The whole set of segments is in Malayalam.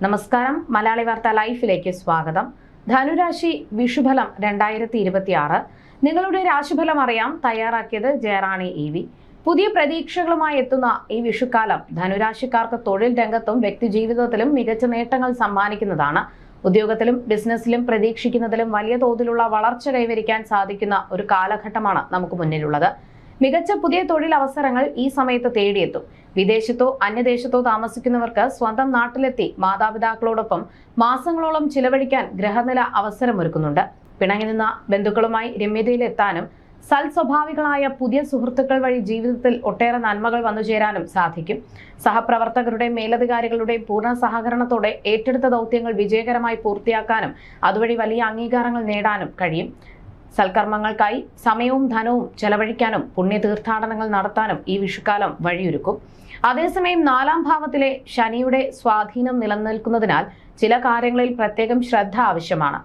നമസ്കാരം. മലയാളി വാർത്ത ലൈഫിലേക്ക് സ്വാഗതം. ധനുരാശി വിഷുഫലം 2026. നിങ്ങളുടെ രാശിഫലം അറിയാം. തയ്യാറാക്കിയത് ജയറാണി EV. പുതിയ പ്രതീക്ഷകളുമായി എത്തുന്ന ഈ വിഷുക്കാലം ധനുരാശിക്കാർക്ക് തൊഴിൽ രംഗത്തും വ്യക്തിജീവിതത്തിലും മികച്ച നേട്ടങ്ങൾ സമ്മാനിക്കുന്നതാണ്. ഉദ്യോഗത്തിലും ബിസിനസ്സിലും പ്രതീക്ഷിക്കുന്നതിലും വലിയ തോതിലുള്ള വളർച്ച കൈവരിക്കാൻ സാധിക്കുന്ന ഒരു കാലഘട്ടമാണ് നമുക്ക് മുന്നിലുള്ളത്. മികച്ച പുതിയ തൊഴിൽ അവസരങ്ങൾ ഈ സമയത്ത് തേടിയെത്തും. വിദേശത്തോ അന്യദേശത്തോ താമസിക്കുന്നവർക്ക് സ്വന്തം നാട്ടിലെത്തി മാതാപിതാക്കളോടൊപ്പം മാസങ്ങളോളം ചിലവഴിക്കാൻ ഗ്രഹനില അവസരമൊരുക്കുന്നുണ്ട്. പിണങ്ങി നിന്ന ബന്ധുക്കളുമായി രമ്യതയിലെത്താനും സൽസ്വഭാവികളായ പുതിയ സുഹൃത്തുക്കൾ വഴി ജീവിതത്തിൽ ഒട്ടേറെ നന്മകൾ വന്നുചേരാനും സാധിക്കും. സഹപ്രവർത്തകരുടെയും മേലധികാരികളുടെയും പൂർണ്ണ സഹകരണത്തോടെ ഏറ്റെടുത്ത ദൗത്യങ്ങൾ വിജയകരമായി പൂർത്തിയാക്കാനും അതുവഴി വലിയ അംഗീകാരങ്ങൾ നേടാനും കഴിയും. സൽക്കർമ്മങ്ങൾക്കായി സമയവും ധനവും ചെലവഴിക്കാനും പുണ്യ തീർത്ഥാടനങ്ങൾ നടത്താനും ഈ വിഷുക്കാലം വഴിയൊരുക്കും. അതേസമയം 4ാം ഭാവത്തിലെ ശനിയുടെ സ്വാധീനം നിലനിൽക്കുന്നതിനാൽ ചില കാര്യങ്ങളിൽ പ്രത്യേകം ശ്രദ്ധ ആവശ്യമാണ്.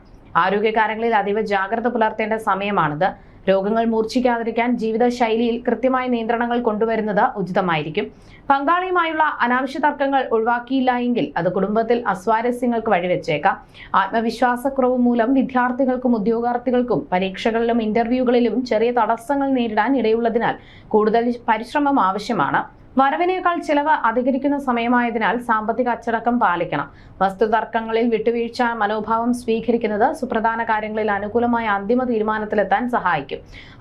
ആരോഗ്യകാര്യങ്ങളിൽ അതീവ ജാഗ്രത പുലർത്തേണ്ട സമയമാണിത്. രോഗങ്ങൾ മൂർച്ഛിക്കാതിരിക്കാൻ ജീവിതശൈലിയിൽ കൃത്യമായ നിയന്ത്രണങ്ങൾ കൊണ്ടുവരുന്നത് ഉചിതമായിരിക്കും. പങ്കാളിയുമായുള്ള അനാവശ്യ തർക്കങ്ങൾ ഒഴിവാക്കിയില്ല എങ്കിൽ അത് കുടുംബത്തിൽ അസ്വാരസ്യങ്ങൾക്ക് വഴിവെച്ചേക്കാം. ആത്മവിശ്വാസക്കുറവ് മൂലം വിദ്യാർത്ഥികൾക്കും ഉദ്യോഗാർത്ഥികൾക്കും പരീക്ഷകളിലും ഇന്റർവ്യൂകളിലും ചെറിയ തടസ്സങ്ങൾ നേരിടാൻ ഇടയുള്ളതിനാൽ കൂടുതൽ പരിശ്രമം ആവശ്യമാണ്. വരവിനേക്കാൾ ചിലവ് അധികരിക്കുന്ന സമയമായതിനാൽ സാമ്പത്തിക അച്ചടക്കം പാലിക്കണം. വസ്തുതർക്കങ്ങളിൽ വിട്ടുവീഴ്ച മനോഭാവം സ്വീകരിക്കുന്നത് സുപ്രധാന കാര്യങ്ങളിൽ അനുകൂലമായ അന്തിമ തീരുമാനത്തിലെത്താൻ സഹായിക്കും.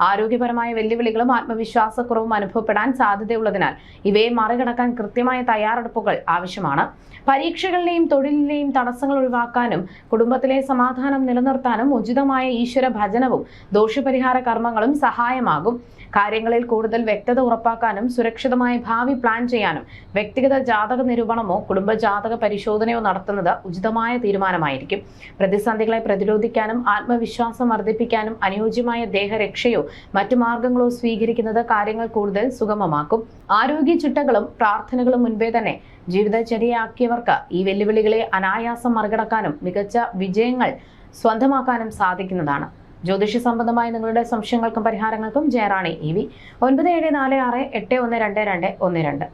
ആരോഗ്യപരമായ വെല്ലുവിളികളും ആത്മവിശ്വാസക്കുറവും അനുഭവപ്പെടാൻ സാധ്യതയുള്ളതിനാൽ ഇവയെ മറികടക്കാൻ കൃത്യമായ തയ്യാറെടുപ്പുകൾ ആവശ്യമാണ്. പരീക്ഷകളിലെയും തൊഴിലിലെയും തടസ്സങ്ങൾ ഒഴിവാക്കാനും കുടുംബത്തിലെ സമാധാനം നിലനിർത്താനും ഉചിതമായ ഈശ്വര ഭജനവും ദോഷപരിഹാര കർമ്മങ്ങളും സഹായമാകും. കാര്യങ്ങളിൽ കൂടുതൽ വ്യക്തത ഉറപ്പാക്കാനും സുരക്ഷിതമായ ഭാവി പ്ലാൻ ചെയ്യാനും വ്യക്തിഗത ജാതക നിരൂപണമോ കുടുംബ ജാതക പരിശോധനയോ നടത്തുന്നത് ഉചിതമായ തീരുമാനമായിരിക്കും. പ്രതിസന്ധികളെ പ്രതിരോധിക്കാനും ആത്മവിശ്വാസം വർദ്ധിപ്പിക്കാനും അനുയോജ്യമായ ദേഹരക്ഷയോ മറ്റു മാർഗങ്ങളോ സ്വീകരിക്കുന്നത് കാര്യങ്ങൾ കൂടുതൽ സുഗമമാക്കും. ആരോഗ്യ ചിട്ടകളും പ്രാർത്ഥനകളും മുൻപേ തന്നെ ജീവിതചര്യയാക്കിയവർക്ക് ഈ വെല്ലുവിളികളെ അനായാസം മറികടക്കാനും മികച്ച വിജയങ്ങൾ സ്വന്തമാക്കാനും സാധിക്കുന്നതാണ്. ജ്യോതിഷ സംബന്ധമായ നിങ്ങളുടെ സംശയങ്ങൾക്കും പരിഹാരങ്ങൾക്കും ജയറാണി EV 9746812212.